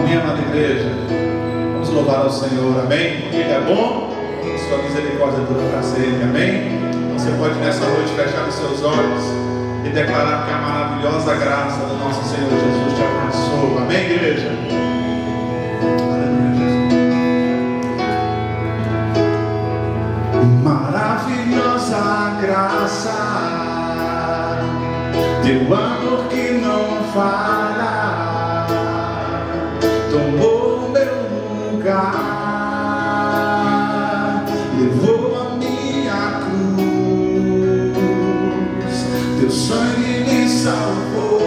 Amém, amada igreja? Vamos louvar ao Senhor, amém? Porque Ele é bom, sua misericórdia dura para sempre, amém? Você pode nessa noite fechar os seus olhos e declarar que a maravilhosa graça do nosso Senhor Jesus te alcançou, amém, igreja? Maravilhosa graça, teu amor que não falha, tomou meu lugar, levou a minha cruz, teu sangue me salvou,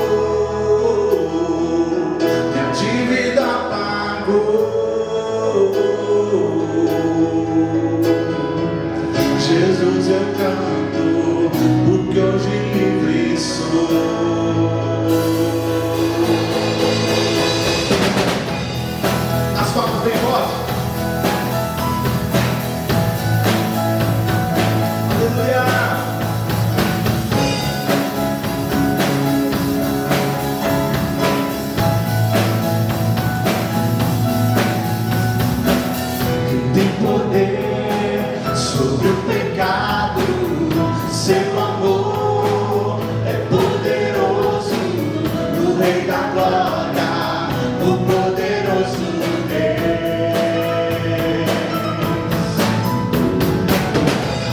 minha dívida pagou. Jesus, eu canto, porque hoje livre sou. As palmas bem fortes. Aleluia. Tem poder sobre o pecado, seu amor é poderoso, o Rei da Glória, o poderoso Deus.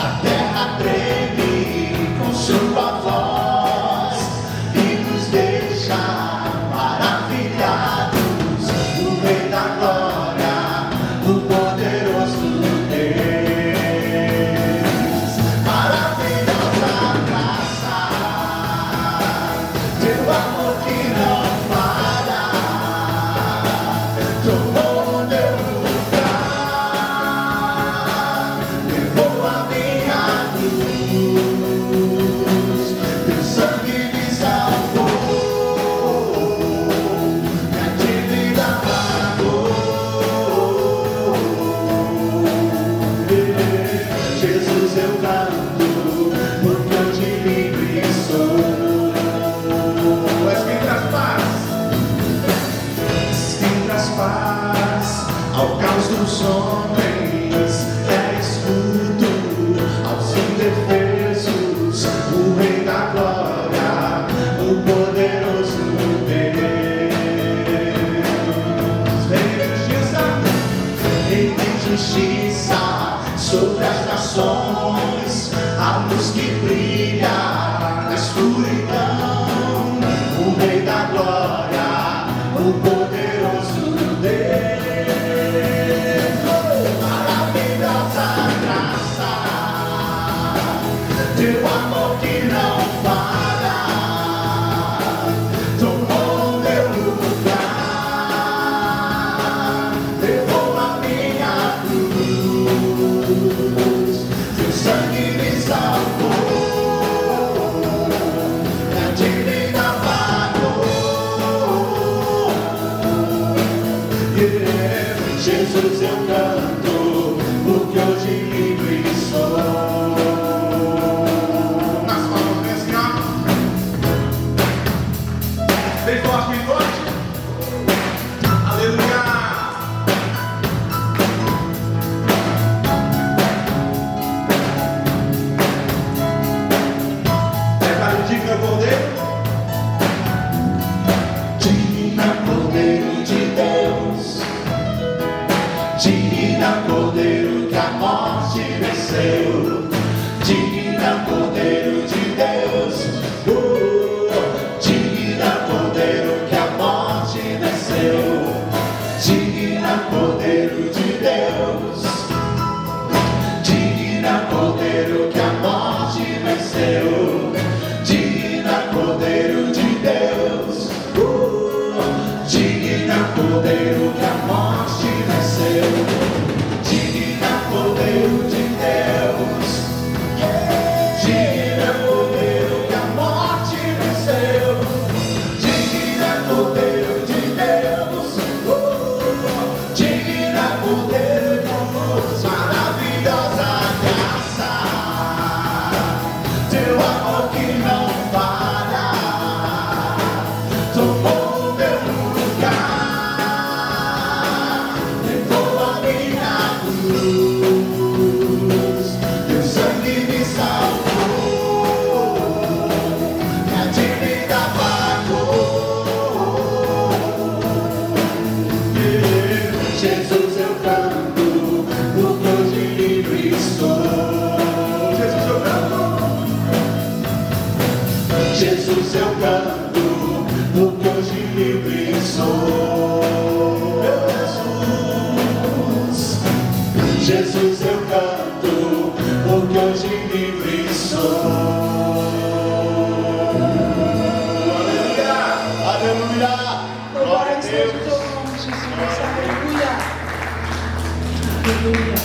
A terra treme com sua voz e nos deixa maravilhados, o Rei da Glória, o poderoso Deus. Maravilhosa graça, teu amor que não falha, tomou meu lugar, levou a minha cruz, teu sangue me salvou, minha dívida pagou. Jesus, eu canto, porque eu te livre sou. És quem traz paz, quem traz paz ao caos dos homens, é escudo aos indefesos, o Rei da Glória, o poderoso Deus. Rei de justiça sobre as nações, a luz que brilha na escuridão, o Rei da Glória, o poderoso Deus. Maravilhosa graça, teu amor que não falha, tomou meu lugar, levou a minha cruz, teu sangue me salvou, minha dívida pagou. Jesus, eu canto, porque hoje livre sou. Nas palmas bem assim, ó. Bem forte, bem forte. Aleluia. Declare digno Cordeiro. Digno Cordeiro de Deus, digno Cordeiro sou. Jesus eu canto, porque hoje livre sou. Aleluia, aleluia, glória a Deus. Jesus, aleluia, aleluia.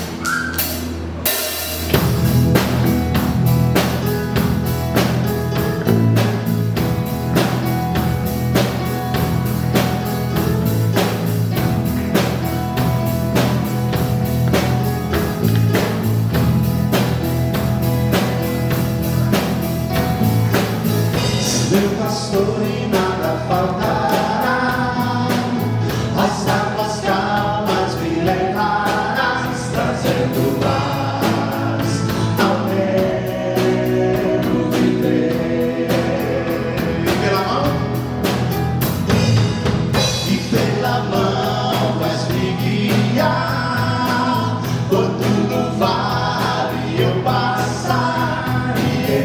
Meu pastor e nada faltará, as águas calmas me levarás, trazendo paz ao meu viver. E pela mão vais me guiar, por tudo vale eu passar, e eu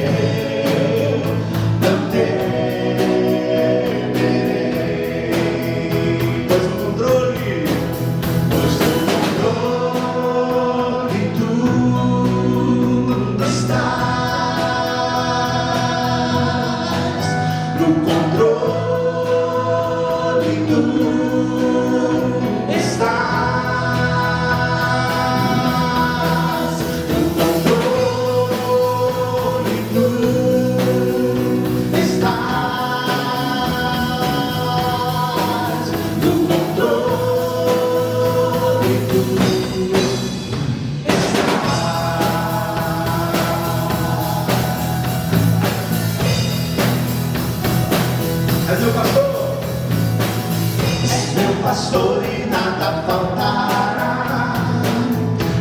não pastor e nada faltará,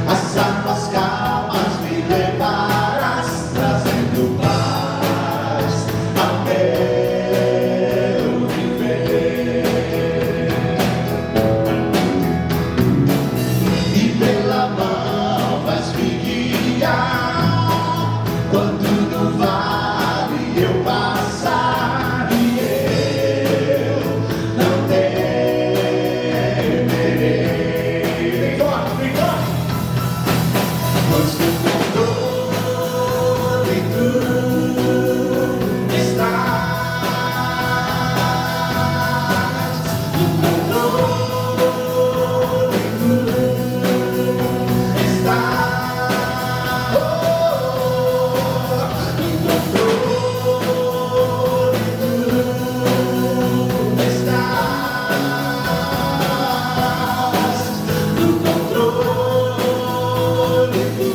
as águas calmas me levarás, trazendo paz ao meu viver. E pela mão vais me guiar, quando tudo vale eu passar, e eu não tenho. Pois no controle tu estás, no controle tu estás, no controle tu estás, no controle tu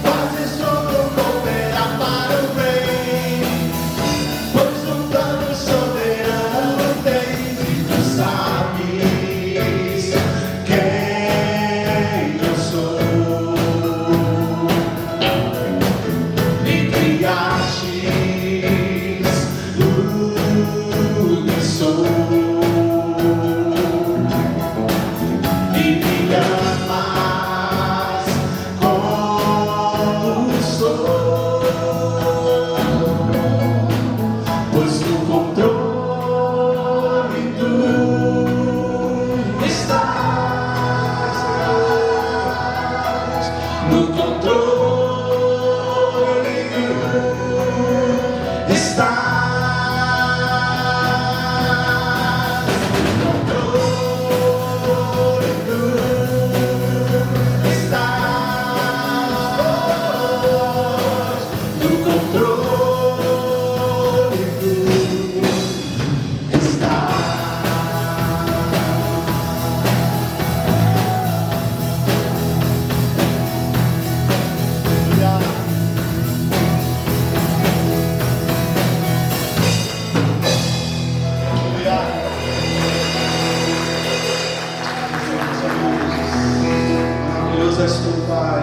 fazes tudo cooperar para o bem, pois um plano soberano tens, e tu sabes quem eu sou. Me criastes tudo que sou. E me amas como sou, pois no controle tu estás, no controle tu estás. Maravilhoso és tu, Pai.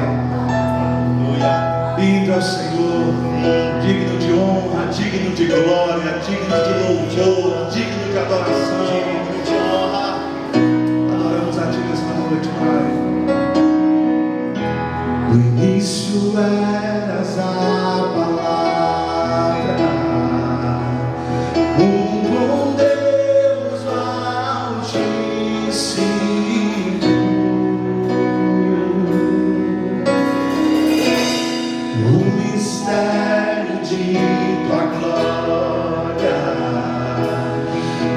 Lindo é o Senhor, digno de honra, digno de glória, digno de louvor, digno de adoração. Adoramos a Ti nesta noite, Pai. No início eras a tua glória.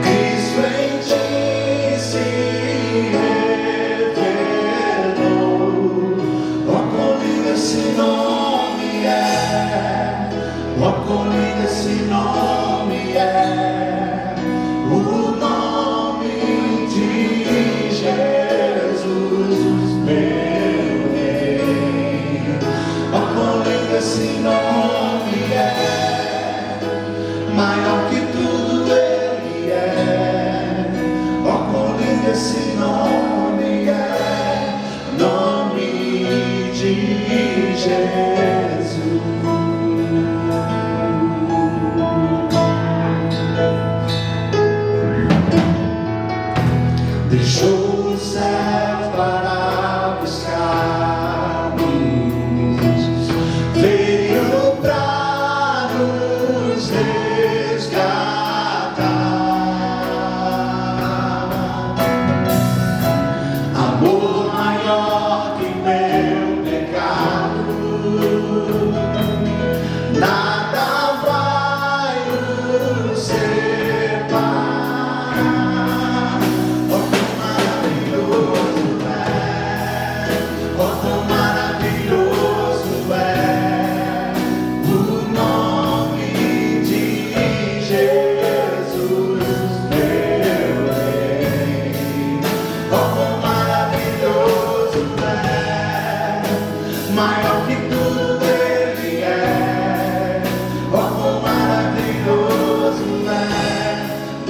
Cristo em ti se revelou. Oh, quão lindo esse nome é! Oh, quão lindo esse nome é! O nome de Jesus, meu Rei. Oh, quão lindo esse nome é! Maior que tudo Ele é. Oh, quão lindo esse nome é! Nome de Jesus. Deixou o céu para buscar-nos, veio para nos resgatar. Amor maior que meu pecado, nada vai nos separar. Oh, quão maravilhoso é! Oh, quão maravilhoso é o nome de Jesus, meu Rei. Oh, quão maravilhoso é! Maior que tudo Ele é. Oh, quão maravilhoso é!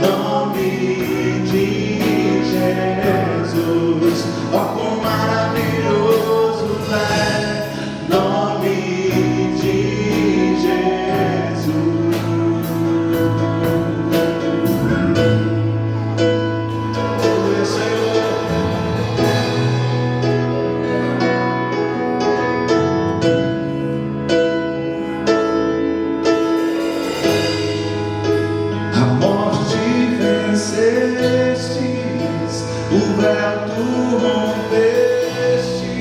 Nome de Jesus. Oh, quão maravilhoso é! Nome de Jesus. Aleluia, Senhor. A morte vencestes, o véu tu rompeste,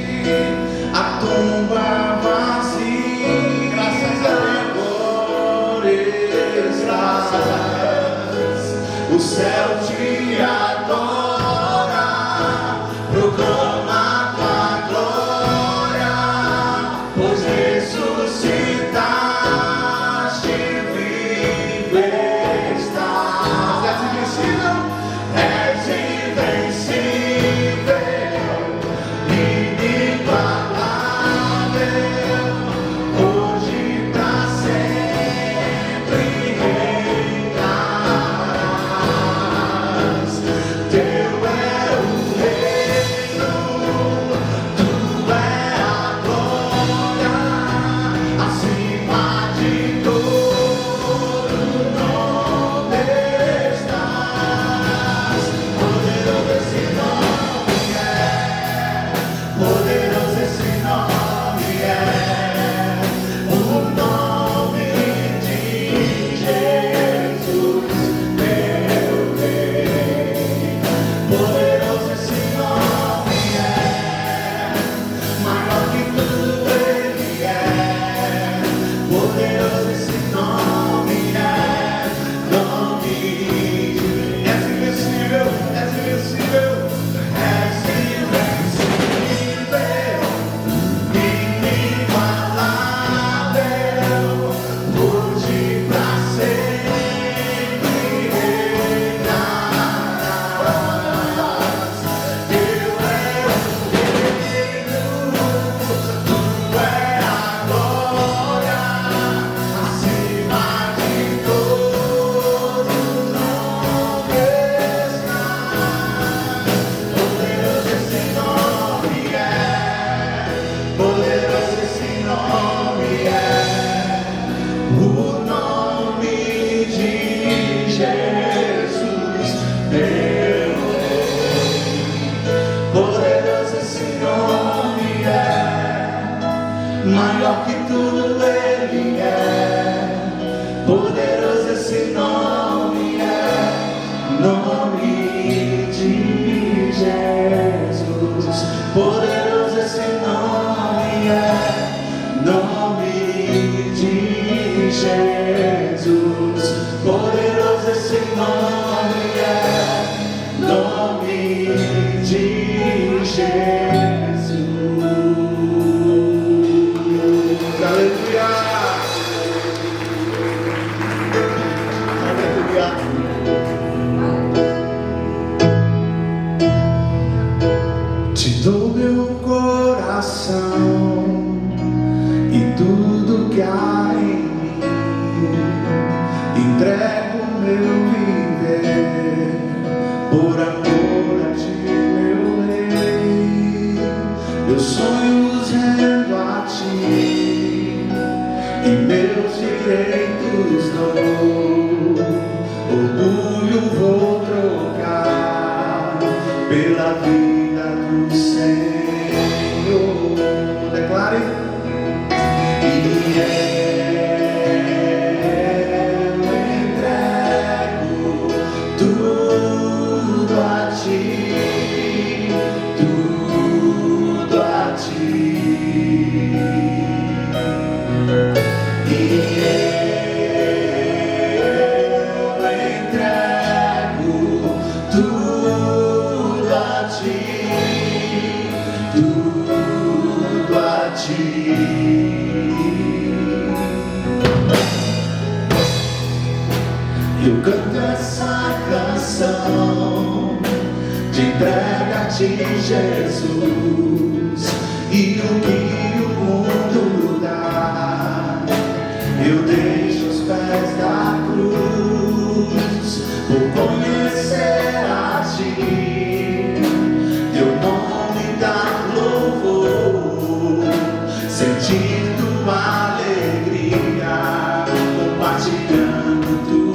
a tumba vazia, graças a Deus, estás. O céu te adora, proclama tua glória, pois ressuscitaste, vivo estás. És invencível, inigualável, hoje pra sempre reinarás. Jesus, poderoso esse nome é, nome de Jesus. Aleluia! Aleluia. Te dou meu coração e tudo que há em mim, entrego meu viver por amor a ti, meu rei. Meus sonhos rendo a ti e meus direitos dou. Orgulho vou trocar pela vida do Senhor. Declare. E eu entrego tudo a ti, tudo a ti. E eu entrego tudo a ti, tudo a ti. Eu canto essa canção de entrega a ti, Jesus, e o que o mundo dá eu deixo aos pés da cruz, por conhecer a ti, teu nome dá louvor, sentir tua alegria, compartilhando tua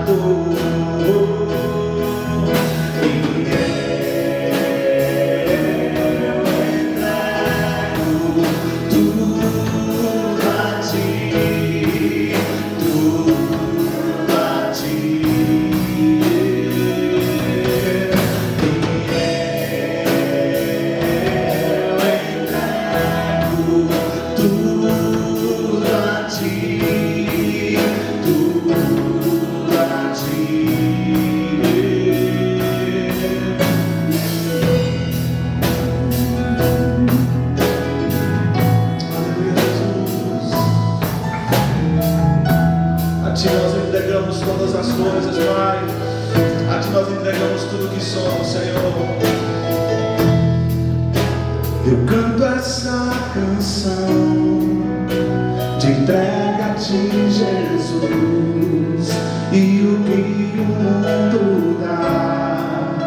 dor. E eu entrego tudo a ti, tudo a ti. E eu entrego tudo a ti, tudo a ti. A ti nós entregamos todas as coisas, Pai. A ti nós entregamos tudo que somos, Senhor. Eu canto essa canção de entrega a ti, Jesus, e o que o mundo dá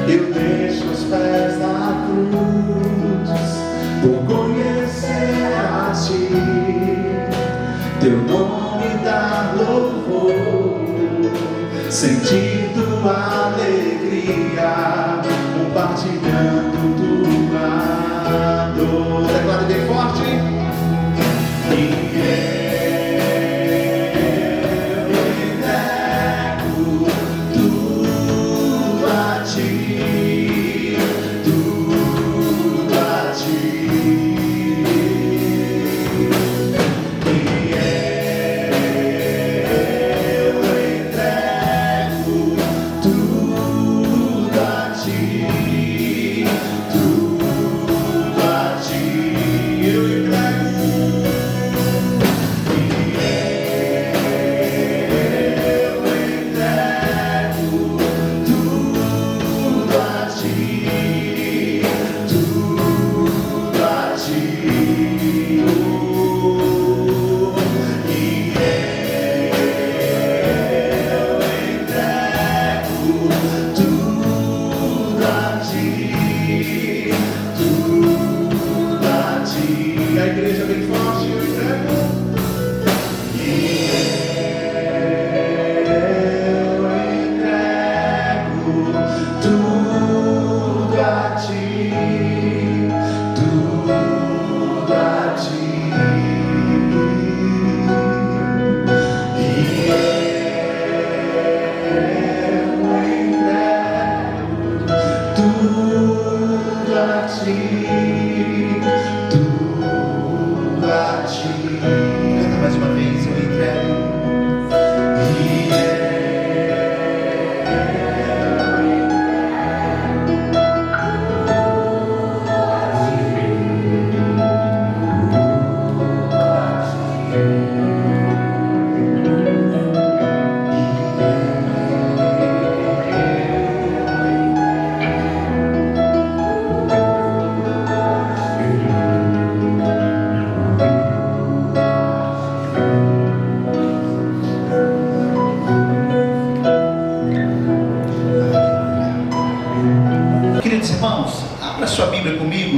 eu deixo aos pés da cruz, por conhecer a ti, teu nome dá louvor, sentir tua alegria, compartilhando tua dor. Declare bem forte. E eu entrego tudo a ti, tudo a ti. E eu entrego tudo a ti,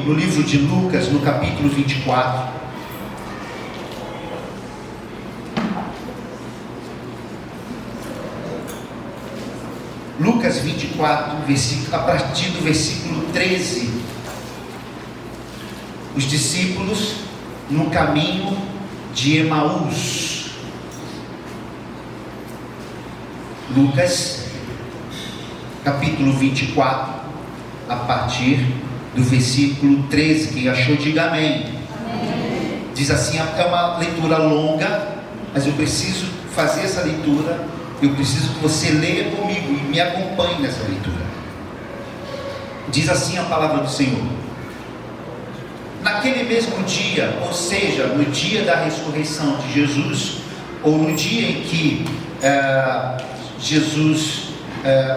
no livro de Lucas, no capítulo 24. Lucas 24, a partir do versículo 13. Os discípulos no caminho de Emaús. Lucas, capítulo 24, a partir do versículo 13. Quem achou, diga amém. Amém. Diz assim, é uma leitura longa, mas eu preciso fazer essa leitura. Eu preciso que você leia comigo e me acompanhe nessa leitura. Diz assim a palavra do Senhor: naquele mesmo dia, ou seja, no dia da ressurreição de Jesus, ou no dia em que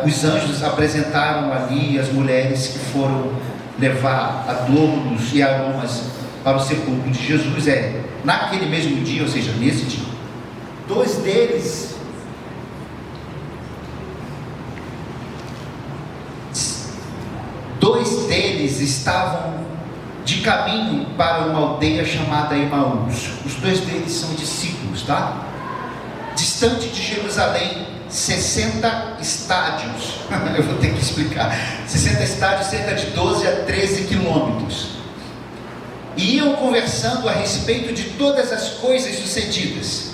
os anjos apresentaram ali as mulheres que foram levar adornos e aromas para o sepulcro de Jesus, naquele mesmo dia, ou seja, nesse dia, dois deles estavam de caminho para uma aldeia chamada Emaús. Os dois deles são discípulos, tá? Distante de Jerusalém, 60 estádios. Eu vou ter que explicar. 60 estádios, cerca de 12 a 13 quilômetros. E iam conversando a respeito de todas as coisas sucedidas.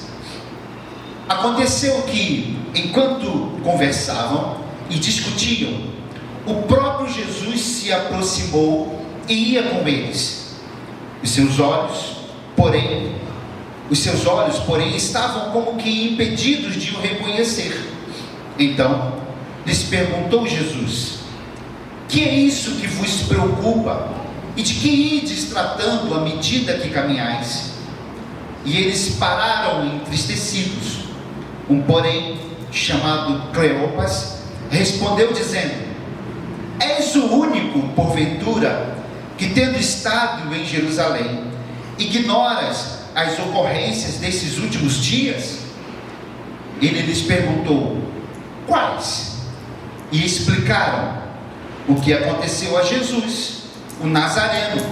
Aconteceu que, enquanto conversavam e discutiam, o próprio Jesus se aproximou e ia com eles. Os seus olhos, porém, estavam como que impedidos de o reconhecer. Então, lhes perguntou Jesus: que é isso que vos preocupa? E de que ides tratando à medida que caminhais? E eles pararam entristecidos. Porém, chamado Cleopas, respondeu dizendo: és o único, porventura, que tendo estado em Jerusalém, ignoras as ocorrências desses últimos dias? Ele lhes perguntou: quais? E explicaram o que aconteceu a Jesus, o Nazareno,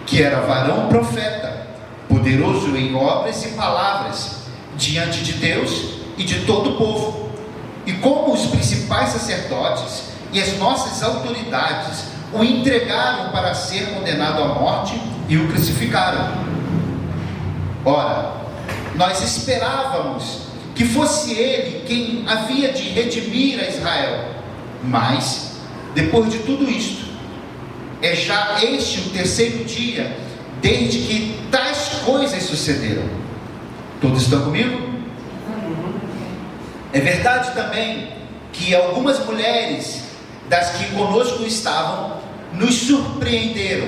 que era varão profeta, poderoso em obras e palavras, diante de Deus e de todo o povo, e como os principais sacerdotes e as nossas autoridades o entregaram para ser condenado à morte e o crucificaram. Ora, nós esperávamos que fosse ele quem havia de redimir a Israel, mas, depois de tudo isto, é já este o terceiro dia desde que tais coisas sucederam. Todos estão comigo? É verdade também que algumas mulheres das que conosco estavam nos surpreenderam,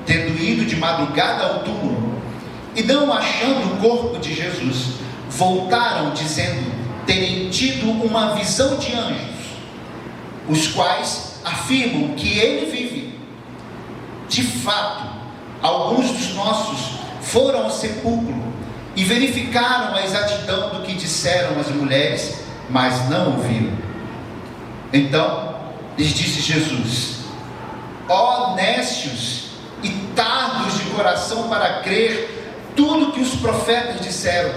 tendo ido de madrugada ao túmulo e não achando o corpo de Jesus, voltaram dizendo terem tido uma visão de anjos, os quais afirmam que ele vive. De fato, alguns dos nossos foram ao sepulcro e verificaram a exatidão do que disseram as mulheres, mas não ouviram. Então lhes disse Jesus: ó nécios e tardos de coração para crer tudo que os profetas disseram.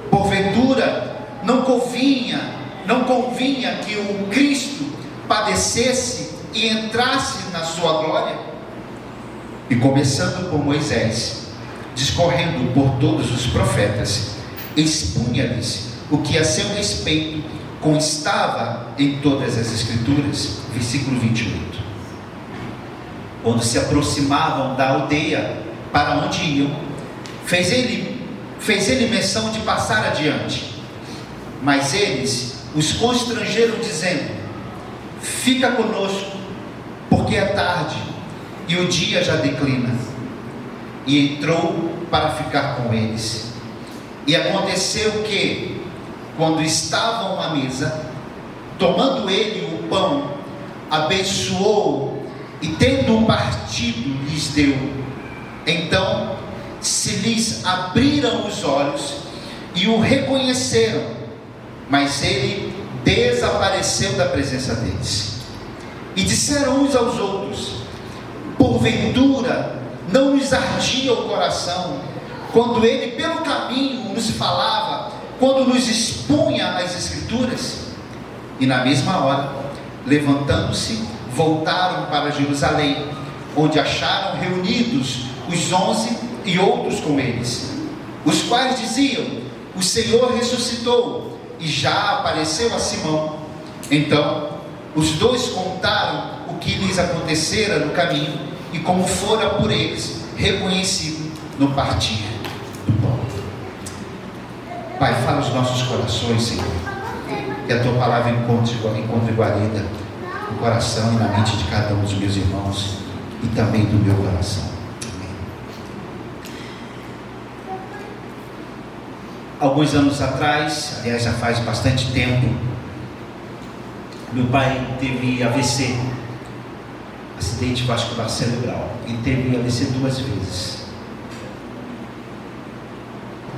Porventura não convinha que o Cristo padecesse e entrasse na sua glória? E começando por Moisés, discorrendo por todos os profetas, expunha-lhes o que a seu respeito constava em todas as Escrituras. Versículo 28. Quando se aproximavam da aldeia para onde iam, fez ele menção de passar adiante, mas eles os constrangeram dizendo: fica conosco, porque é tarde e o dia já declina. E entrou para ficar com eles. E aconteceu que, quando estavam à mesa, tomando ele o pão, abençoou e tendo partido lhes deu. Então se lhes abriram os olhos e o reconheceram, mas ele desapareceu da presença deles. E disseram uns aos outros: porventura não nos ardia o coração, quando Ele pelo caminho nos falava, quando nos expunha as Escrituras? E na mesma hora, levantando-se, voltaram para Jerusalém, onde acharam reunidos os 11 e outros com eles, os quais diziam: o Senhor ressuscitou e já apareceu a Simão. Então os dois contaram o que lhes acontecera no caminho e como fora por eles reconhecido no partir do pão. Pai, fala os nossos corações, Senhor, que a Tua palavra encontre guarida no coração e na mente de cada um dos meus irmãos e também do meu coração. Amém. Alguns anos atrás, aliás já faz bastante tempo, meu pai teve AVC, acidente vascular cerebral. Ele teve AVC 2 vezes.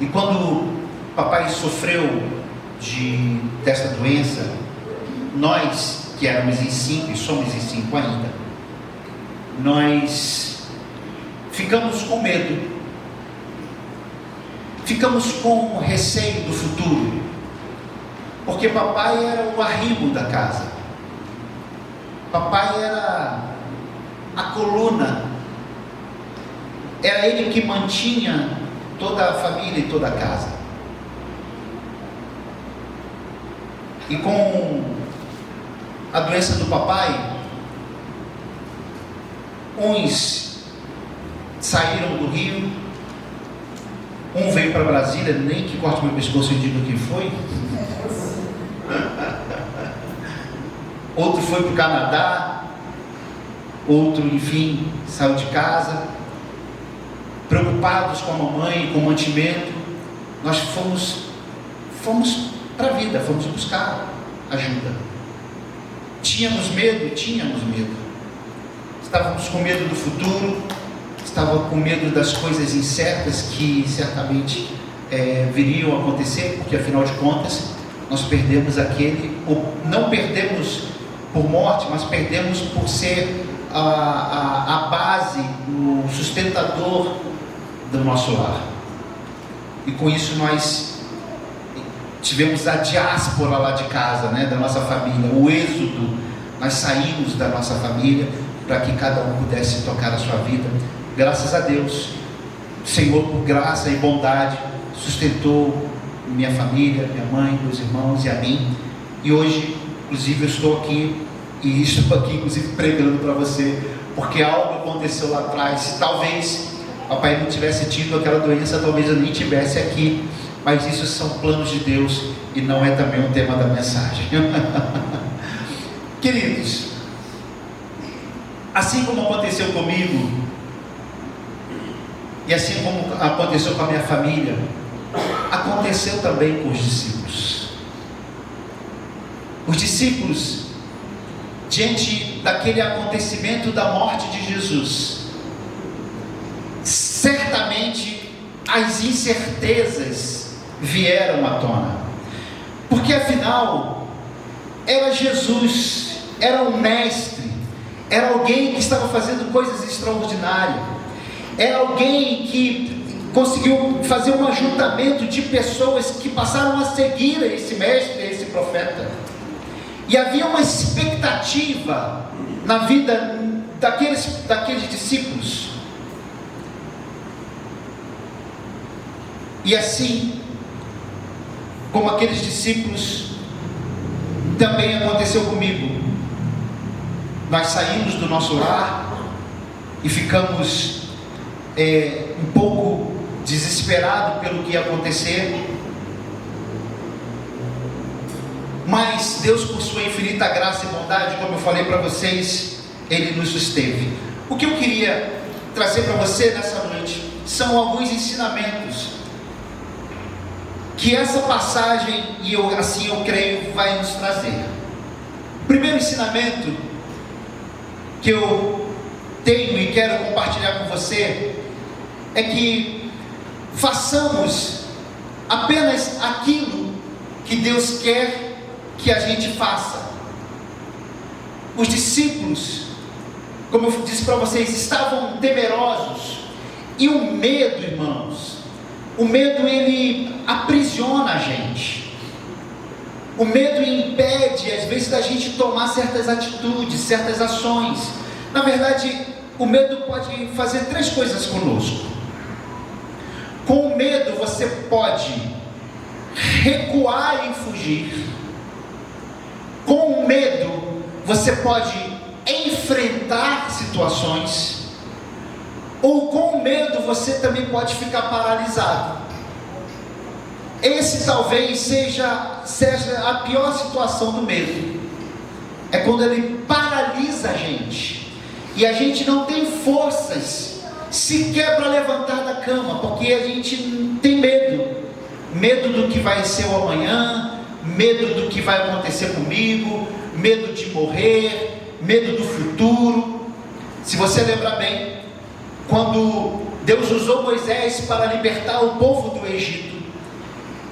E quando papai sofreu dessa doença, nós que éramos em 5 e somos em 5 ainda, nós ficamos com medo, ficamos com receio do futuro, porque papai era o arrimo da casa, papai era a coluna, era ele que mantinha toda a família e toda a casa. E com a doença do papai, uns saíram do Rio, um veio para Brasília, nem que corte meu pescoço e diga quem foi. Outro foi para o Canadá, outro, enfim, saiu de casa, preocupados com a mamãe, com o mantimento. Nós fomos para a vida, fomos buscar ajuda. Tínhamos medo, estávamos com medo do futuro, estava com medo das coisas incertas que certamente viriam a acontecer, porque afinal de contas nós perdemos não perdemos por morte, mas perdemos por ser a base, o sustentador do nosso lar. E com isso nós tivemos a diáspora lá de casa, da nossa família, o êxodo. Nós saímos da nossa família para que cada um pudesse tocar a sua vida. Graças a Deus, o Senhor, por graça e bondade, sustentou minha família, minha mãe, meus irmãos e a mim. E hoje, inclusive, eu estou aqui, e estou aqui, inclusive, pregando para você, porque algo aconteceu lá atrás. Se talvez papai não tivesse tido aquela doença, talvez eu nem estivesse aqui. Mas isso são planos de Deus e não é também um tema da mensagem. Queridos, assim como aconteceu comigo, e assim como aconteceu com a minha família, aconteceu também com os discípulos. Os discípulos, diante daquele acontecimento da morte de Jesus, certamente as incertezas vieram à tona, porque afinal era Jesus, era um mestre, era alguém que estava fazendo coisas extraordinárias, era alguém que conseguiu fazer um ajuntamento de pessoas que passaram a seguir esse mestre, esse profeta, e havia uma expectativa na vida daqueles discípulos. E assim como aqueles discípulos, também aconteceu comigo. Nós saímos do nosso lar e ficamos um pouco desesperados pelo que ia acontecer, mas Deus, por sua infinita graça e bondade, como eu falei para vocês, Ele nos susteve. O que eu queria trazer para você nessa noite são alguns ensinamentos que essa passagem, e assim eu creio, vai nos trazer. O primeiro ensinamento que eu tenho e quero compartilhar com você é que façamos apenas aquilo que Deus quer que a gente faça. Os discípulos, como eu disse para vocês, estavam temerosos. E o medo, irmãos, o medo ele aprisiona a gente. O medo impede, às vezes, da gente tomar certas atitudes, certas ações. Na verdade, o medo pode fazer 3 coisas conosco. Com o medo, você pode recuar e fugir. Com o medo, você pode enfrentar situações. Ou com o medo, você também pode ficar paralisado. Esse talvez seja a pior situação do medo. É quando ele paralisa a gente. E a gente não tem forças sequer para levantar da cama, porque a gente tem medo. Medo do que vai ser o amanhã, medo do que vai acontecer comigo, medo de morrer, medo do futuro. Se você lembrar bem, quando Deus usou Moisés para libertar o povo do Egito,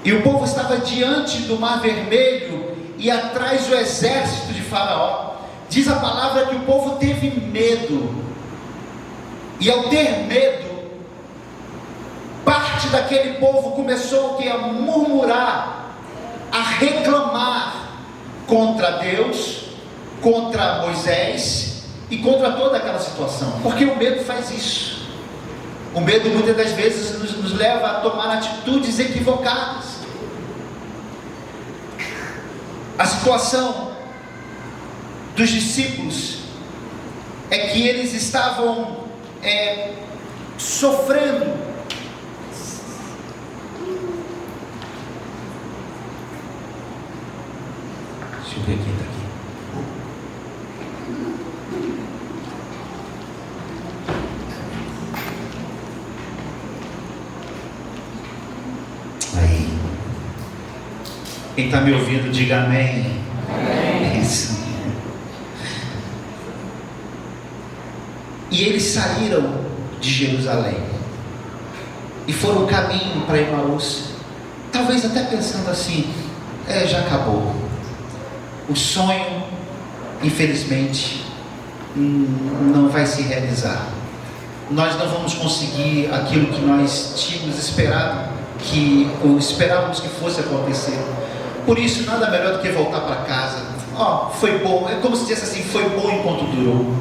e o povo estava diante do Mar Vermelho e atrás do exército de Faraó, diz a palavra que o povo teve medo. E ao ter medo, parte daquele povo começou a murmurar, a reclamar contra Deus, contra Moisés e contra toda aquela situação, porque o medo faz isso. O medo muitas das vezes nos leva a tomar atitudes equivocadas. A situação dos discípulos é que eles estavam sofrendo. Deixa eu ver quem está aqui. Aí. Quem está me ouvindo, diga amém. Amém. Isso. E eles saíram de Jerusalém e foram caminho para Emaús, talvez até pensando assim: já acabou. O sonho, infelizmente, não vai se realizar. Nós não vamos conseguir aquilo que nós tínhamos esperávamos que fosse acontecer. Por isso, nada melhor do que voltar para casa. Foi bom, é como se dissesse assim: foi bom enquanto durou.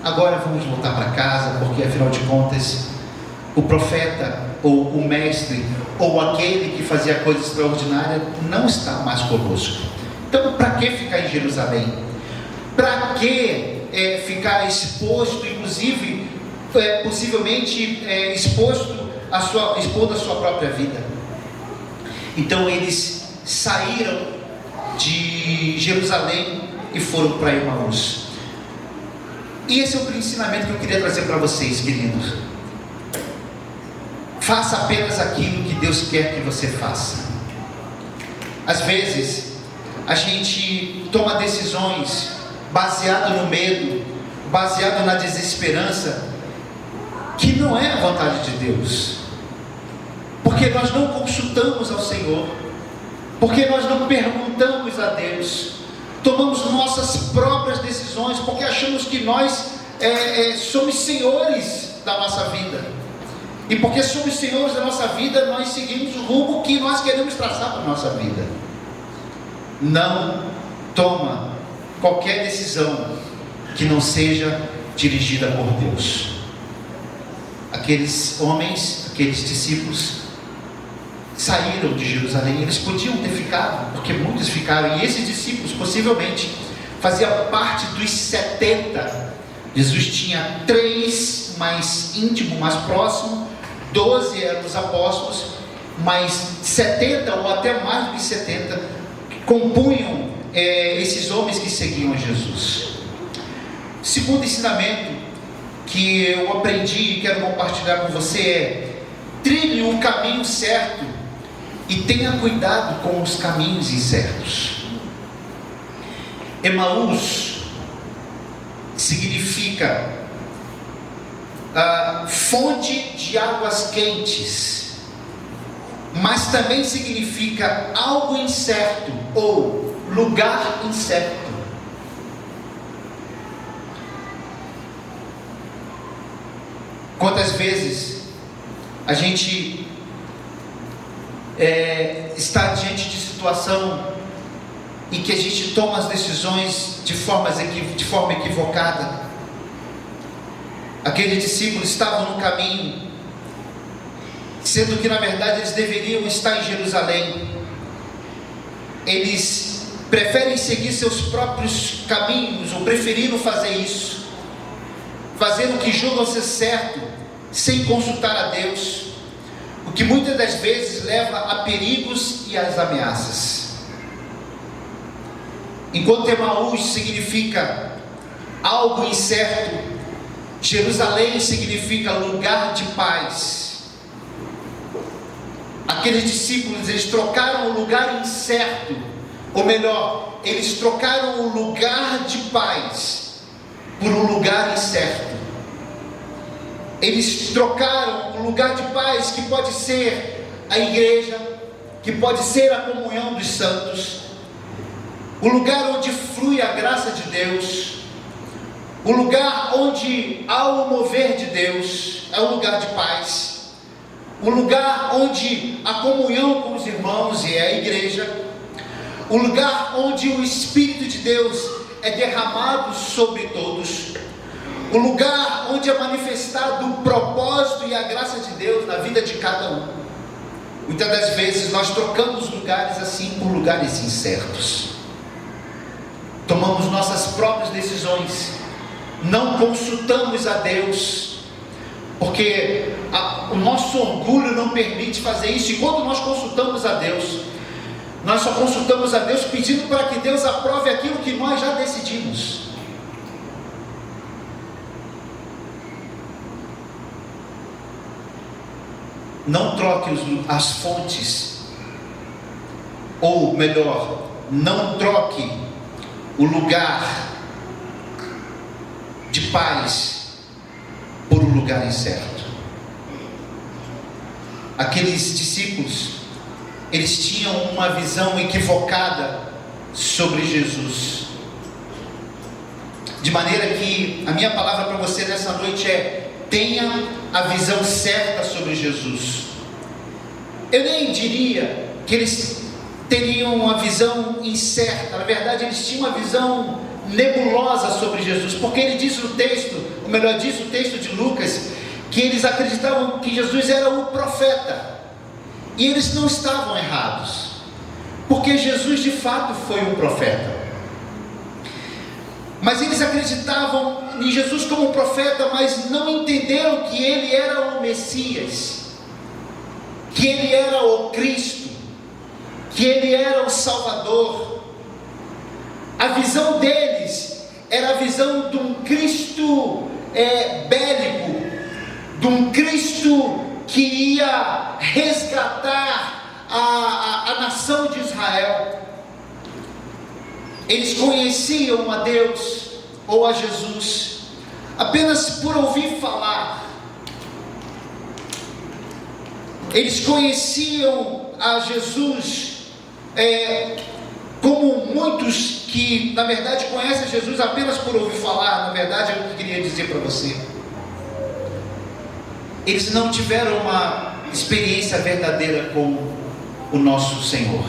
Agora vamos voltar para casa, porque afinal de contas, o profeta, ou o mestre, ou aquele que fazia coisa extraordinária, não está mais conosco. Então, para que ficar em Jerusalém? Para que ficar exposto, inclusive, possivelmente expondo a sua própria vida? Então, eles saíram de Jerusalém e foram para Emaús. E esse é o ensinamento que eu queria trazer para vocês, queridos. Faça apenas aquilo que Deus quer que você faça. Às vezes, a gente toma decisões baseado no medo, baseado na desesperança, que não é a vontade de Deus, porque nós não consultamos ao Senhor, porque nós não perguntamos a Deus, tomamos nossas próprias decisões, porque achamos que nós somos senhores da nossa vida, e porque somos senhores da nossa vida, nós seguimos o rumo que nós queremos traçar para a nossa vida. Não toma qualquer decisão que não seja dirigida por Deus. Aqueles homens, aqueles discípulos saíram de Jerusalém. Eles podiam ter ficado, porque muitos ficaram, e esses discípulos possivelmente faziam parte dos 70. Jesus tinha 3 mais íntimo, mais próximo, 12 eram os apóstolos, mais 70 ou até mais do que 70 compunham esses homens que seguiam a Jesus. Segundo ensinamento que eu aprendi e quero compartilhar com você é: trilhe o caminho certo e tenha cuidado com os caminhos incertos. Emaús significa fonte de águas quentes, mas também significa algo incerto ou lugar incerto. vezes a gente está diante de situação em que a gente toma as decisões de forma equivocada. Aqueles discípulos estavam no caminho, sendo que na verdade eles deveriam estar em Jerusalém. Eles preferem seguir seus próprios caminhos, ou preferiram fazer isso, fazer o que julgam ser certo, sem consultar a Deus, o que muitas das vezes leva a perigos e às ameaças. Enquanto Emaús significa algo incerto, Jerusalém significa lugar de paz. Aqueles discípulos, eles trocaram o lugar incerto, ou melhor, eles trocaram o lugar de paz por um lugar incerto. Eles trocaram o lugar de paz, que pode ser a igreja, que pode ser a comunhão dos santos, o lugar onde flui a graça de Deus, o lugar onde há o mover de Deus, é um lugar de paz, o lugar onde a comunhão com os irmãos, e é a igreja, o lugar onde o Espírito de Deus é derramado sobre todos, o lugar onde é manifestado o propósito e a graça de Deus na vida de cada um. Muitas das vezes nós trocamos lugares assim por lugares incertos, tomamos nossas próprias decisões, não consultamos a Deus, porque o nosso orgulho não permite fazer isso. E quando nós consultamos a Deus, nós só consultamos a Deus pedindo para que Deus aprove aquilo que nós já decidimos. Não troque as fontes, ou melhor, não troque o lugar de paz por um lugar incerto. Aqueles discípulos, eles tinham uma visão equivocada sobre Jesus, de maneira que a minha palavra para você nessa noite é: tenha a visão certa sobre Jesus. Eu nem diria que eles teriam uma visão incerta, na verdade eles tinham uma visão nebulosa sobre Jesus, porque ele diz no texto, ou melhor, diz o texto de Lucas, que eles acreditavam que Jesus era o profeta, e eles não estavam errados, porque Jesus de fato foi um profeta. Mas eles acreditavam em Jesus como profeta, mas não entenderam que ele era o Messias, que ele era o Cristo, que ele era o Salvador. A visão deles era a visão de um Cristo bélico, de um Cristo que ia resgatar a nação de Israel. Eles conheciam a Deus ou a Jesus apenas por ouvir falar. Eles conheciam a Jesus como muitos que na verdade conhecem Jesus apenas por ouvir falar. Na verdade é o que eu queria dizer para você. Eles não tiveram uma experiência verdadeira com o nosso Senhor.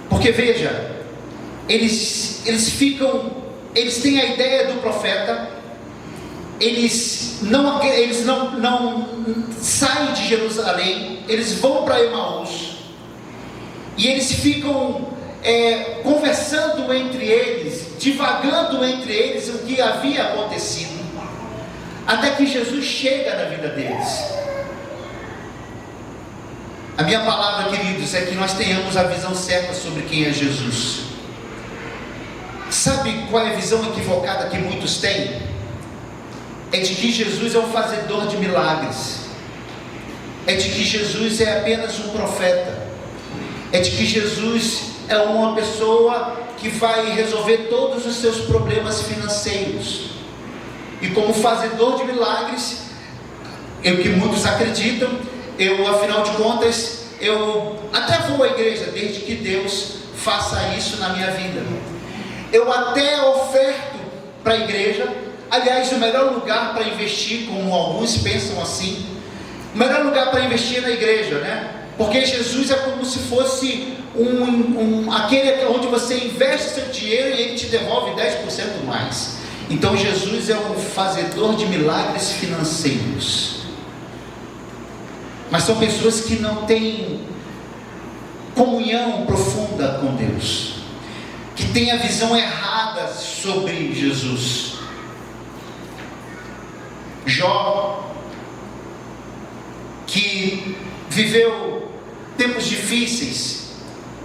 Porque veja, eles têm a ideia do profeta, eles não saem de Jerusalém, eles vão para Emaús, e eles ficam conversando entre eles, divagando entre eles o que havia acontecido, até que Jesus chega na vida deles. A minha palavra, queridos, é que nós tenhamos a visão certa sobre quem é Jesus. Sabe qual é a visão equivocada que muitos têm? É de que Jesus é um fazedor de milagres, é de que Jesus é apenas um profeta, é de que Jesus é uma pessoa que vai resolver todos os seus problemas financeiros, e como fazedor de milagres, o que muitos acreditam, afinal de contas, eu até vou à igreja desde que Deus faça isso na minha vida. Eu até oferto para a igreja, aliás, o melhor lugar para investir, como alguns pensam assim, o melhor lugar para investir é na igreja, né? Porque Jesus é como se fosse aquele onde você investe seu dinheiro e ele te devolve 10% mais. Então Jesus é um fazedor de milagres financeiros. Mas são pessoas que não têm comunhão profunda com Deus, que têm a visão errada sobre Jesus. Jó, que viveu tempos difíceis,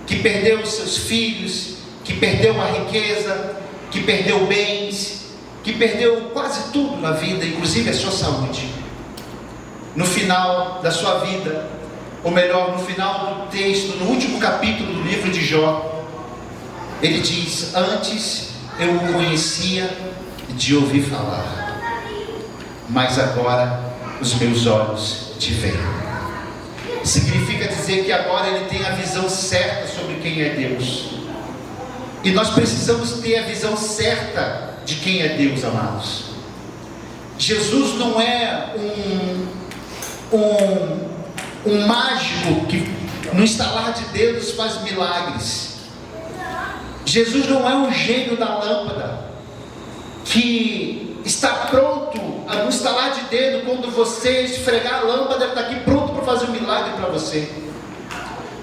que perdeu seus filhos, que perdeu a riqueza, que perdeu bens, que perdeu quase tudo na vida, inclusive a sua saúde. No final da sua vida, ou melhor, no final do texto, no último capítulo do livro de Jó, ele diz: antes eu o conhecia de ouvir falar, mas agora os meus olhos te veem. Significa dizer que agora ele tem a visão certa sobre quem é Deus. E nós precisamos ter a visão certa de quem é Deus, amados. Jesus não é um mágico que no estalar de dedos faz milagres. Jesus não é um gênio da lâmpada que está pronto a no estalar de dedo, quando você esfregar a lâmpada, ele está aqui pronto para fazer um milagre para você.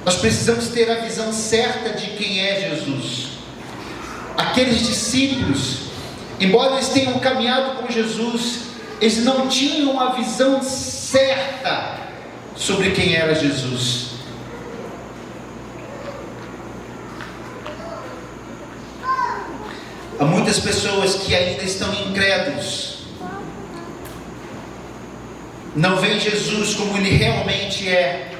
Nós precisamos ter a visão certa de quem é Jesus. Aqueles discípulos, embora eles tenham caminhado com Jesus, eles não tinham a visão certa sobre quem era Jesus. Há muitas pessoas que ainda estão incrédulos, não veem Jesus como ele realmente é.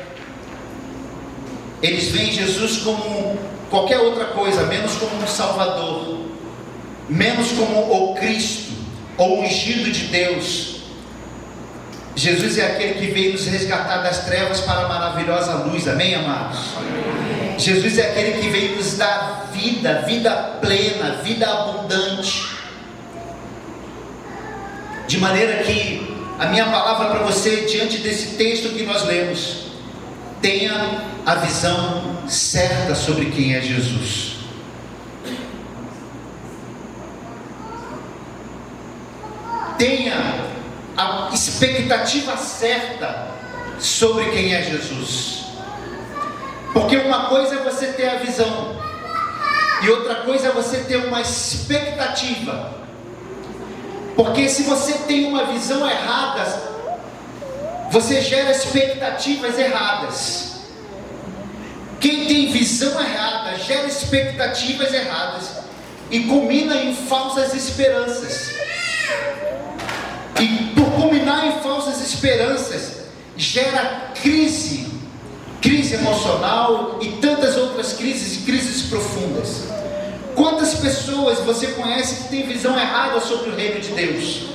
Eles veem Jesus como qualquer outra coisa, menos como um Salvador, menos como o Cristo, ou ungido de Deus. Jesus é aquele que veio nos resgatar das trevas para a maravilhosa luz, amém, amados? Amém. Jesus é aquele que veio nos dar vida, vida plena, vida abundante. De maneira que a minha palavra para você, diante desse texto que nós lemos, tenha a visão certa sobre quem é Jesus. Tenha a expectativa certa sobre quem é Jesus. Porque uma coisa é você ter a visão, e outra coisa é você ter uma expectativa. Porque se você tem uma visão errada, você gera expectativas erradas. Quem tem visão errada gera expectativas erradas e culmina em falsas esperanças. E por culminar em falsas esperanças, gera crise emocional e tantas outras crises, e crises profundas. Quantas pessoas você conhece que tem visão errada sobre o reino de Deus,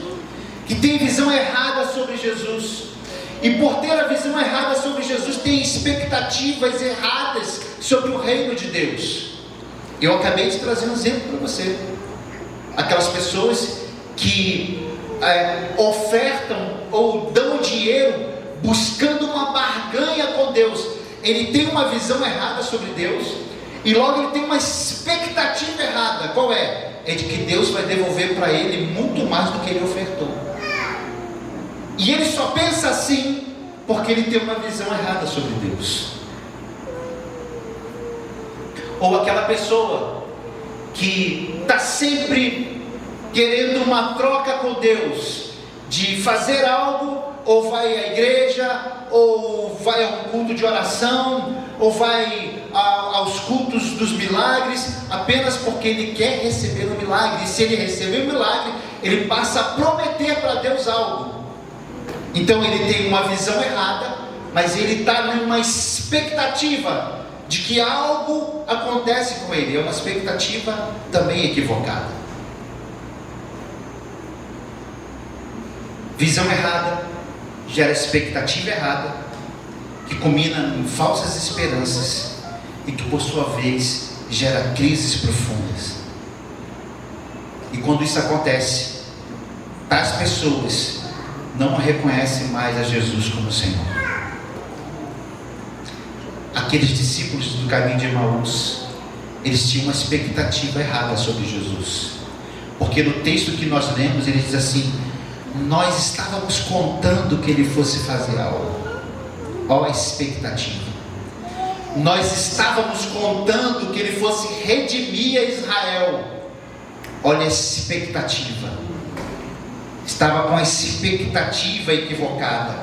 que tem visão errada sobre Jesus, e por ter a visão errada sobre Jesus, tem expectativas erradas sobre o reino de Deus? Eu acabei de trazer um exemplo para você. Aquelas pessoas que ofertam ou dão dinheiro buscando uma barganha com Deus. Ele tem uma visão errada sobre Deus, e logo ele tem uma expectativa errada. Qual é? É de que Deus vai devolver para ele muito mais do que ele ofertou. E ele só pensa assim porque ele tem uma visão errada sobre Deus. Ou aquela pessoa que está sempre querendo uma troca com Deus, de fazer algo, ou vai à igreja, ou vai a um culto de oração, ou vai aos cultos dos milagres, apenas porque ele quer receber um milagre. E se ele receber um milagre, ele passa a prometer para Deus algo. Então ele tem uma visão errada, mas ele está numa expectativa de que algo acontece com ele. É uma expectativa também equivocada. Visão errada gera expectativa errada, que culmina em falsas esperanças, e que por sua vez gera crises profundas. E quando isso acontece, tais pessoas não reconhecem mais a Jesus como Senhor. Aqueles discípulos do caminho de Emaús, eles tinham uma expectativa errada sobre Jesus, porque no texto que nós lemos, ele diz assim: nós estávamos contando que ele fosse fazer algo. Olha a expectativa. Nós estávamos contando que ele fosse redimir a Israel. Olha a expectativa. Estava com a expectativa equivocada.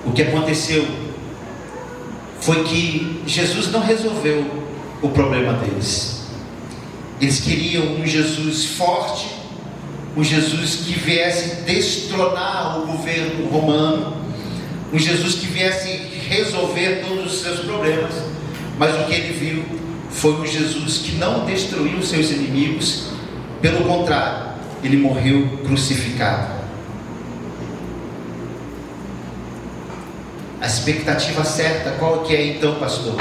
O que aconteceu foi que Jesus não resolveu o problema deles. Eles queriam um Jesus forte, um Jesus que viesse destronar o governo romano, um Jesus que viesse resolver todos os seus problemas. Mas o que ele viu foi um Jesus que não destruiu os seus inimigos, pelo contrário, ele morreu crucificado. A expectativa certa, qual que é então, pastor?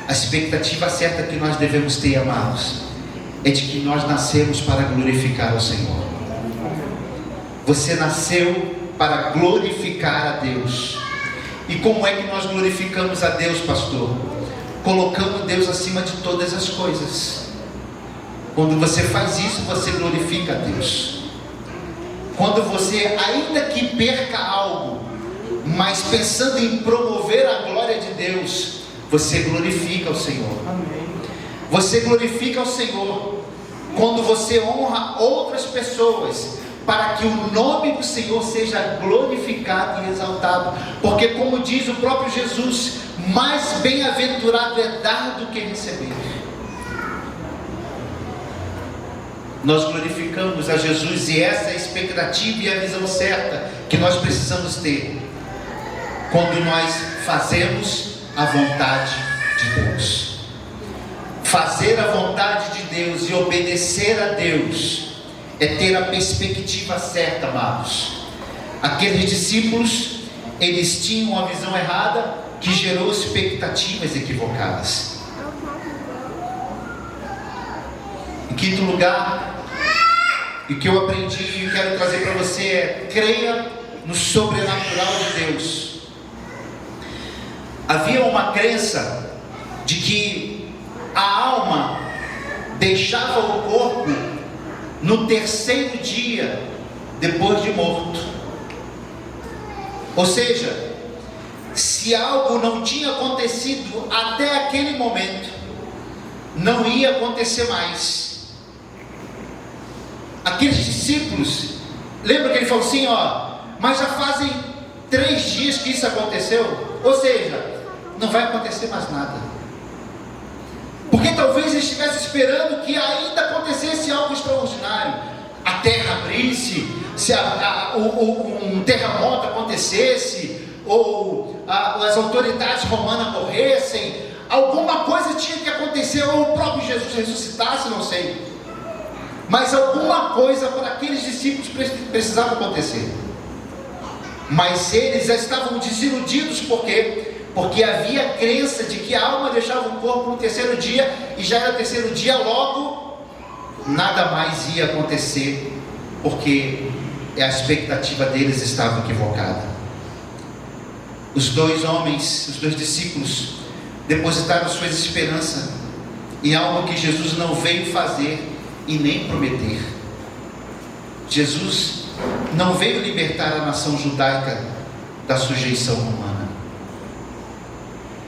A expectativa certa que nós devemos ter, amados, é de que nós nascemos para glorificar o Senhor. Você nasceu para glorificar a Deus. E como é que nós glorificamos a Deus, pastor? Colocando Deus acima de todas as coisas. Quando você faz isso, você glorifica a Deus. Quando você, ainda que perca algo, mas pensando em promover a glória de Deus, você glorifica o Senhor. Você glorifica o Senhor quando você honra outras pessoas, para que o nome do Senhor seja glorificado e exaltado. Porque, como diz o próprio Jesus, mais bem-aventurado é dar do que receber. Nós glorificamos a Jesus, e essa é a expectativa e a visão certa que nós precisamos ter quando nós fazemos a vontade de Deus. Fazer a vontade de Deus e obedecer a Deus é ter a perspectiva certa, amados. Aqueles discípulos, eles tinham uma visão errada que gerou expectativas equivocadas. Em quinto lugar, o que eu aprendi e quero trazer para você é: creia no sobrenatural de Deus. Havia uma crença de que a alma deixava o corpo no terceiro dia depois de morto. Ou seja, se algo não tinha acontecido até aquele momento, não ia acontecer mais. Aqueles discípulos, lembra que ele falou assim, mas já fazem 3 dias que isso aconteceu? Ou seja, não vai acontecer mais nada. Porque talvez eles estivessem esperando que ainda acontecesse algo extraordinário. A terra abrisse, se um terremoto acontecesse, ou as autoridades romanas morressem, alguma coisa tinha que acontecer, ou o próprio Jesus ressuscitasse, não sei. Mas alguma coisa para aqueles discípulos precisava acontecer. Mas eles já estavam desiludidos, por quê? Porque havia a crença de que a alma deixava o corpo no terceiro dia, e já era o terceiro dia, logo nada mais ia acontecer, porque a expectativa deles estava equivocada. Os 2 homens, os 2 discípulos, depositaram suas esperanças em algo que Jesus não veio fazer e nem prometer. Jesus não veio libertar a nação judaica da sujeição romana.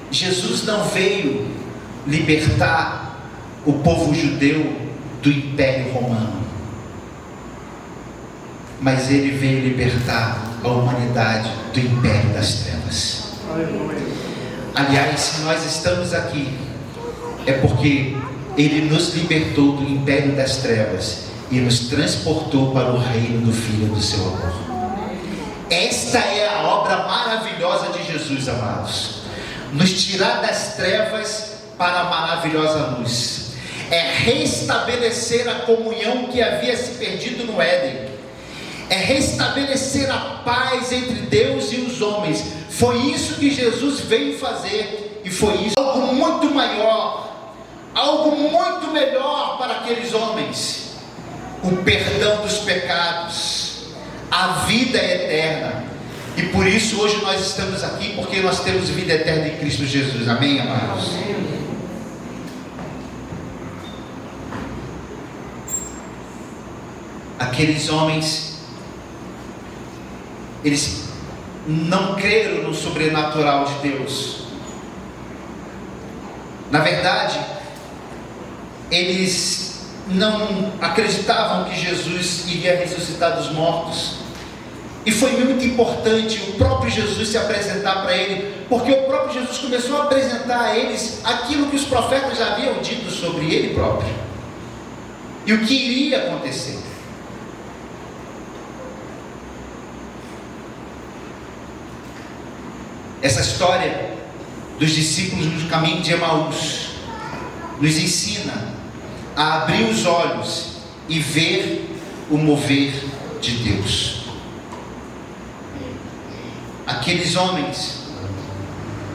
Jesus não veio libertar o povo judeu do Império Romano, mas ele veio libertar a humanidade do Império das Trevas. Aliás, se nós estamos aqui, é porque ele nos libertou do Império das Trevas e nos transportou para o reino do Filho do seu amor. Esta é a obra maravilhosa de Jesus, amados. Nos tirar das trevas para a maravilhosa luz. É restabelecer a comunhão que havia se perdido no Éden. É restabelecer a paz entre Deus e os homens. Foi isso que Jesus veio fazer. E foi isso, algo muito maior, algo muito melhor para aqueles homens: o perdão dos pecados, a vida eterna. E por isso hoje nós estamos aqui, porque nós temos vida eterna em Cristo Jesus. Amém, amados? Aqueles homens, eles não creram no sobrenatural de Deus. Na verdade, eles não acreditavam que Jesus iria ressuscitar dos mortos. E foi muito importante o próprio Jesus se apresentar para ele, porque o próprio Jesus começou a apresentar a eles aquilo que os profetas já haviam dito sobre ele próprio e o que iria acontecer. Essa história dos discípulos no caminho de Emaús nos ensina a abrir os olhos e ver o mover de Deus. Aqueles homens,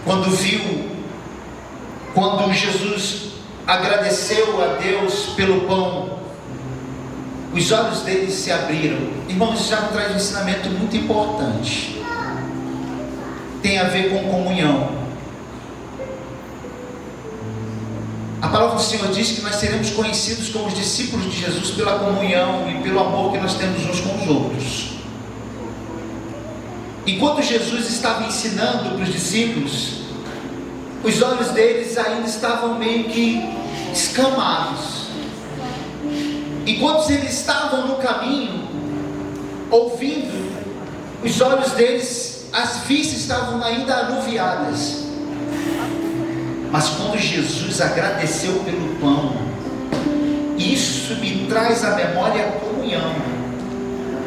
quando Jesus agradeceu a Deus pelo pão, os olhos deles se abriram. Irmãos, isso já traz um ensinamento muito importante. Tem a ver com comunhão. A palavra do Senhor diz que nós seremos conhecidos como os discípulos de Jesus pela comunhão e pelo amor que nós temos uns com os outros. Enquanto Jesus estava ensinando para os discípulos, os olhos deles ainda estavam meio que escamados. Enquanto eles estavam no caminho, ouvindo, os olhos deles, as vistas estavam ainda anuviadas. Mas quando Jesus agradeceu pelo pão, isso me traz à memória a comunhão,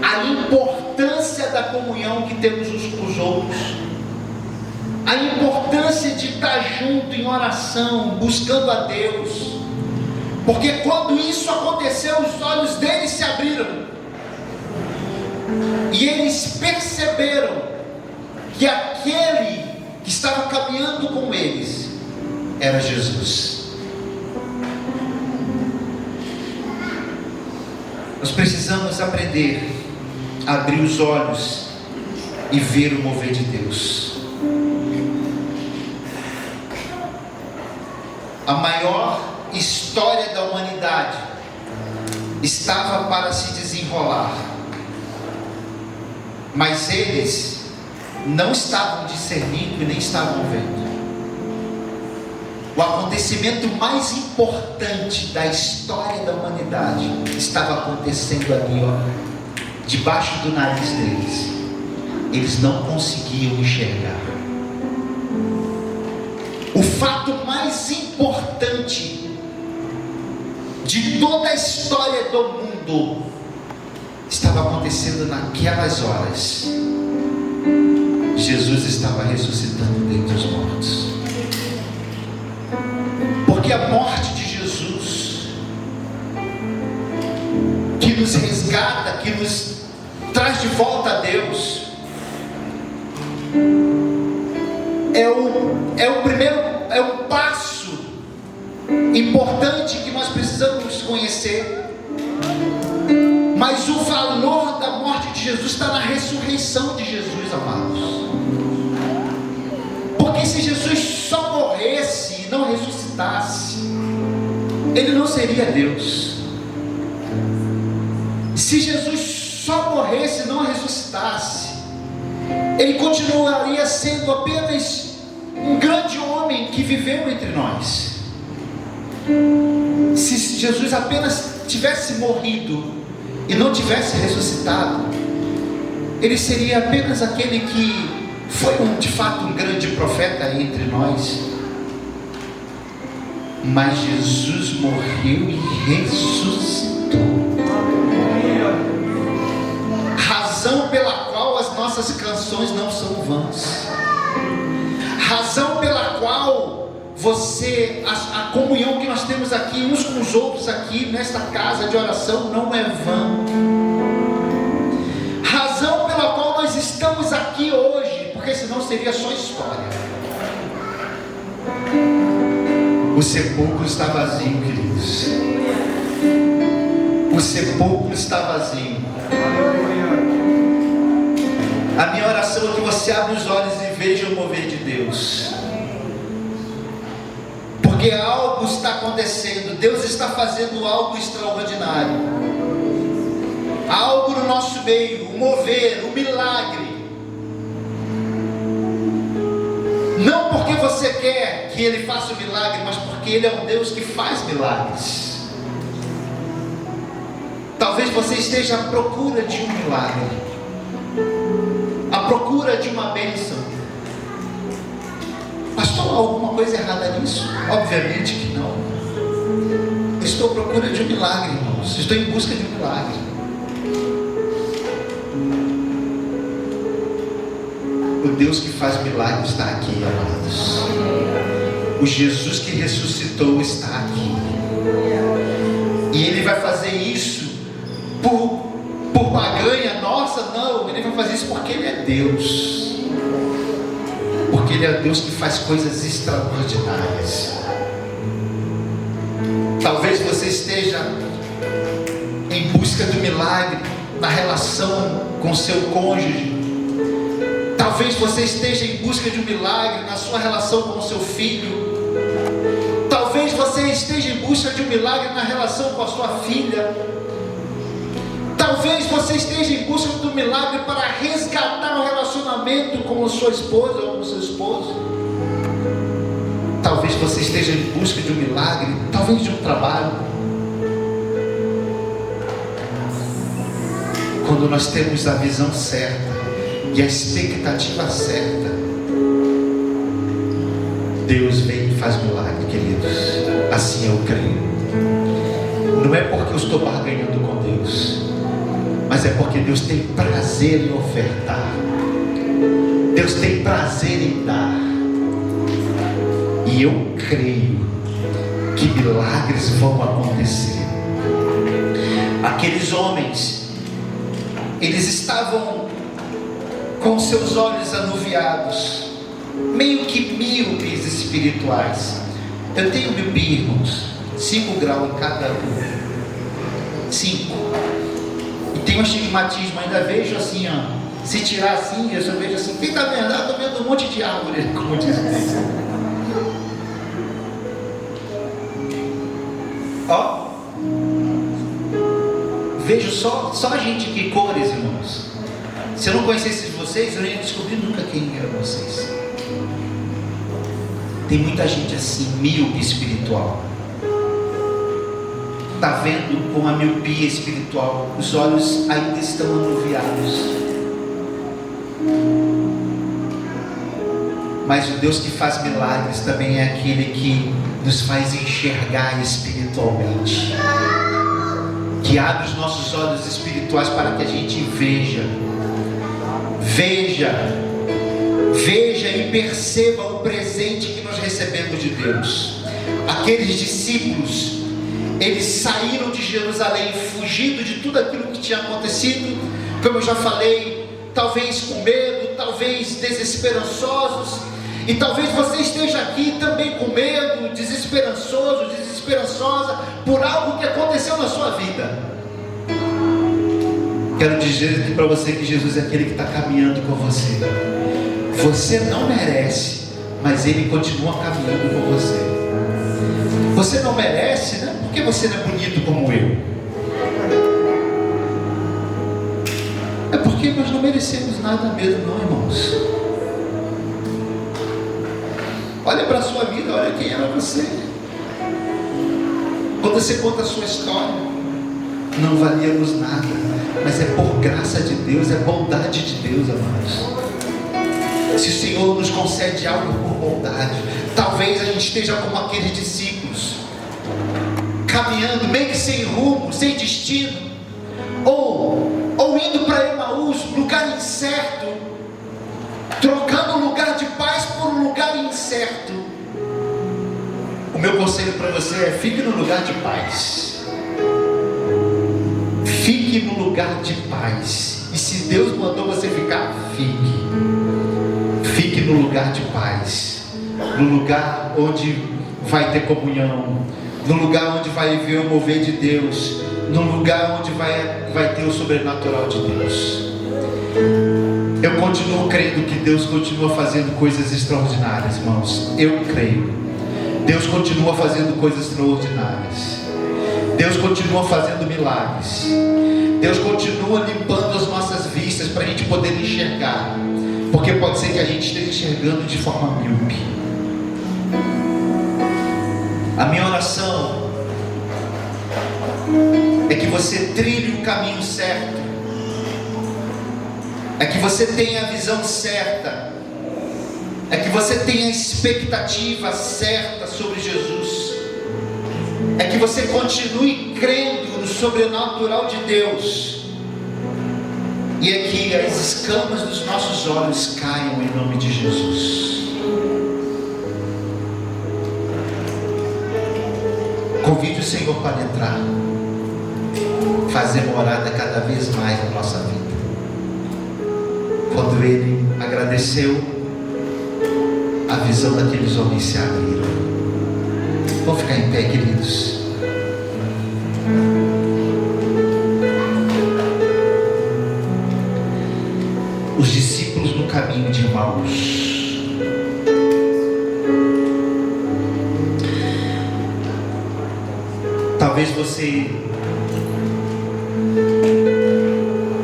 a importância da comunhão que temos uns com os outros, a importância de estar junto em oração, buscando a Deus, porque quando isso aconteceu, os olhos deles se abriram, e eles perceberam que aquele que estava caminhando com eles era Jesus. Nós precisamos aprender a abrir os olhos e ver o mover de Deus. A maior história da humanidade estava para se desenrolar, mas eles não estavam discernindo e nem estavam vendo. O acontecimento mais importante da história da humanidade estava acontecendo ali, debaixo do nariz deles. Eles não conseguiam enxergar. O fato mais importante de toda a história do mundo estava acontecendo naquelas horas. Jesus estava ressuscitando dentre os mortos. Porque a morte de Jesus, que nos resgata, que nos traz de volta a Deus, é um passo importante que nós precisamos conhecer. Mas o valor da morte de Jesus está na ressurreição de Jesus, amados. Porque se Jesus só morresse e não ressuscitasse, ele não seria Deus. Se Jesus só morresse e não ressuscitasse, ele continuaria sendo apenas um grande homem que viveu entre nós. Se Jesus apenas tivesse morrido e não tivesse ressuscitado, ele seria apenas aquele que foi de fato um grande profeta entre nós. Mas Jesus morreu e ressuscitou, razão pela qual as nossas canções não são vãs, razão pela qual a comunhão que nós temos aqui uns com os outros aqui nesta casa de oração não é vã, razão pela qual nós estamos aqui hoje, porque senão seria só história. O O sepulcro está vazio, queridos. O sepulcro está vazio. A minha oração é que você abra os olhos e veja o mover de Deus. Porque algo está acontecendo. Deus está fazendo algo extraordinário. Algo no nosso meio, o mover, o milagre. Não porque você quer que Ele faça o milagre, mas porque Ele é um Deus que faz milagres. Talvez você esteja à procura de um milagre, à procura de uma bênção. Pastor, há alguma coisa errada nisso? Obviamente que não. Eu estou à procura de um milagre, irmãos. Estou em busca de um milagre. O Deus que faz milagres está aqui, amados. O Jesus que ressuscitou está aqui. E Ele vai fazer isso por barganha nossa? Não, Ele vai fazer isso porque Ele é Deus. Porque Ele é Deus que faz coisas extraordinárias. Talvez você esteja em busca do milagre na relação com seu cônjuge. Talvez você esteja em busca de um milagre na sua relação com o seu filho. Talvez você esteja em busca de um milagre na relação com a sua filha. Talvez você esteja em busca de um milagre para resgatar o relacionamento com a sua esposa ou com o seu esposo. Talvez você esteja em busca de um milagre, talvez de um trabalho. Quando nós temos a visão certa e a expectativa certa, Deus vem e faz milagre, queridos. Assim eu creio. Não é porque eu estou barganhando com Deus, mas é porque Deus tem prazer em ofertar. Deus tem prazer em dar. E eu creio que milagres vão acontecer. Aqueles homens, eles estavam com seus olhos anuviados, meio que míopes espirituais. Eu tenho miopia, irmãos, 5 graus em cada um. 5. E tem um astigmatismo, ainda vejo assim, ó. Se tirar assim, eu só vejo assim. Quem está vendo? Estou vendo um monte de árvore, como diz o ó, vejo só gente que cores, irmãos. Se eu não conhecesse vocês, eu não ia descobrir nunca quem eram vocês. Tem muita gente assim, míope espiritual. Está vendo com a miopia espiritual, os olhos ainda estão anuviados. Mas o Deus que faz milagres também é aquele que nos faz enxergar espiritualmente, que abre os nossos olhos espirituais para que a gente veja e perceba o presente que nós recebemos de Deus. Aqueles discípulos, eles saíram de Jerusalém fugindo de tudo aquilo que tinha acontecido, como eu já falei, talvez com medo, talvez desesperançosos. E talvez você esteja aqui também com medo, desesperançoso, desesperançosa por algo que aconteceu na sua vida. Quero dizer aqui para você que Jesus é aquele que está caminhando com você. Você não merece, mas Ele continua caminhando com você. Você não merece, né? Porque você não é bonito como eu. É porque nós não merecemos nada mesmo, não, irmãos. Olha para a sua vida, olha quem era você. Quando você conta a sua história, não valíamos nada, mas é por graça de Deus, é bondade de Deus, amados. Se o Senhor nos concede algo por bondade, talvez a gente esteja como aqueles discípulos, caminhando meio que sem rumo, sem destino, ou indo para Emaús, lugar incerto, trocando um lugar de paz por um lugar incerto. O meu conselho para você é: fique no lugar de paz. Fique no lugar de paz. E se Deus mandou você ficar, fique no lugar de paz. no lugar onde vai ter comunhão, no lugar onde vai ver o mover de Deus, no lugar onde vai ter o sobrenatural de Deus. Eu continuo crendo que Deus continua fazendo coisas extraordinárias, irmãos. Eu creio. Deus continua fazendo coisas extraordinárias. Deus continua fazendo milagres. Deus continua limpando as nossas vistas para a gente poder enxergar, porque pode ser que a gente esteja enxergando de forma míope. A minha oração é que você trilhe o caminho certo, é que você tenha a visão certa, é que você tenha a expectativa certa sobre Jesus, é que você continue crendo no sobrenatural de Deus, e é que as escamas dos nossos olhos caiam em nome de Jesus. Convide o Senhor para entrar, fazer morada cada vez mais na nossa vida. Quando ele agradeceu, a visão daqueles homens se abriram. Vamos ficar em pé, queridos. Os discípulos no caminho de Emaús. Talvez você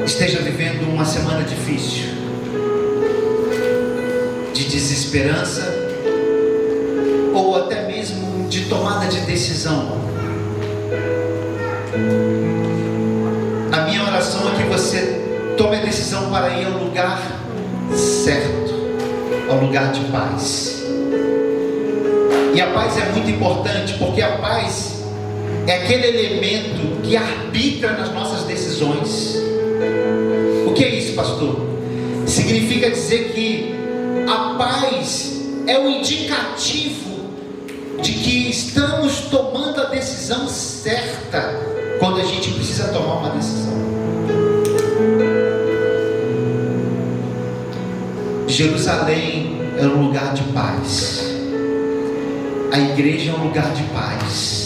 esteja vivendo uma semana difícil, de desesperança, ou até mesmo de tomada de decisão. A minha oração é que você tome a decisão para ir ao lugar certo, ao lugar de paz. E a paz é muito importante, porque a paz é aquele elemento que arbitra nas nossas decisões. O que é isso, pastor? Significa dizer que a paz é o indicativo de que estamos tomando a decisão certa quando a gente precisa tomar uma decisão. Jerusalém é um lugar de paz. A igreja é um lugar de paz.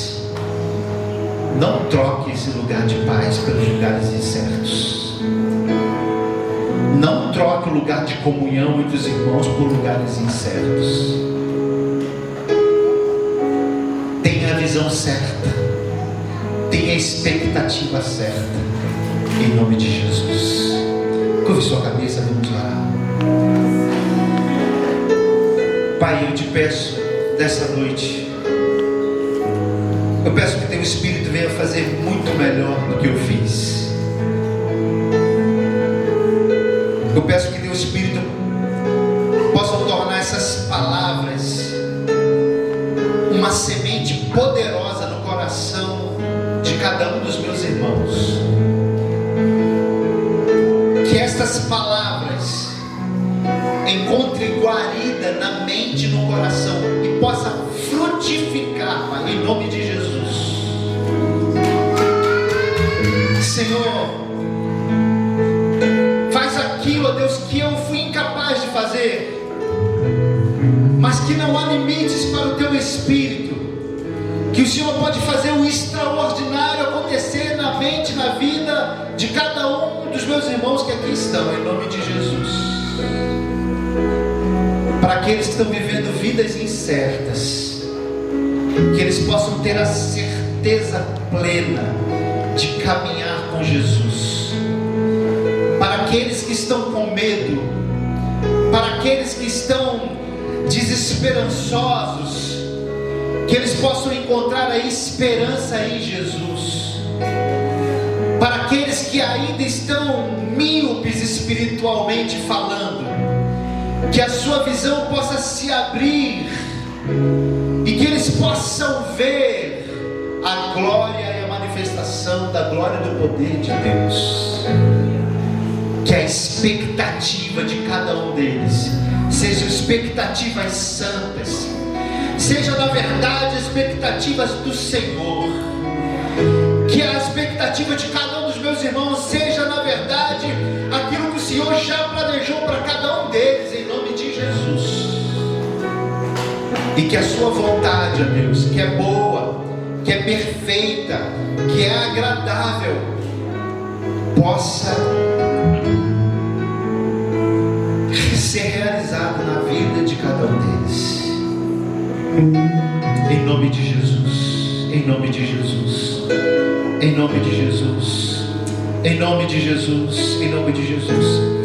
Não troque esse lugar de paz pelos lugares incertos. Não troque o lugar de comunhão entre os irmãos por lugares incertos. Tenha a visão certa, tenha a expectativa certa, em nome de Jesus. Curve sua cabeça, vamos orar. Pai, eu te peço dessa noite, eu peço que teu Espírito venha fazer muito melhor do que eu fiz. Eu peço que teu Espírito possa tornar essas palavras uma semente poderosa no coração de cada um dos meus irmãos. Que estas palavras encontrem guarida na mente e no coração e possa frutificar, Pai, em nome de Jesus. Senhor, faz aquilo, ó Deus, que eu fui incapaz de fazer, mas que não há limites para o teu Espírito, que o Senhor pode fazer o extraordinário acontecer na mente, na vida de cada um dos meus irmãos que aqui estão, em nome de Jesus. Para aqueles que estão vivendo vidas incertas, que eles possam ter a certeza plena de caminhar com Jesus. Para aqueles que estão com medo, para aqueles que estão desesperançosos, que eles possam encontrar a esperança em Jesus. Para aqueles que ainda estão míopes espiritualmente falando, que a sua visão possa se abrir e que eles possam ver a glória e a manifestação da glória do poder de Deus. Que a expectativa de cada um deles sejam expectativas santas, seja na verdade expectativas do Senhor. Que a expectativa de cada um dos meus irmãos seja na verdade aquilo que o Senhor já planejou para cada um deles, em nome de Jesus. que a sua vontade, ó Deus, que é boa, que é perfeita, que é agradável, possa ser realizada na vida de cada um deles. Em nome de Jesus, em nome de Jesus, em nome de Jesus, em nome de Jesus, em nome de Jesus.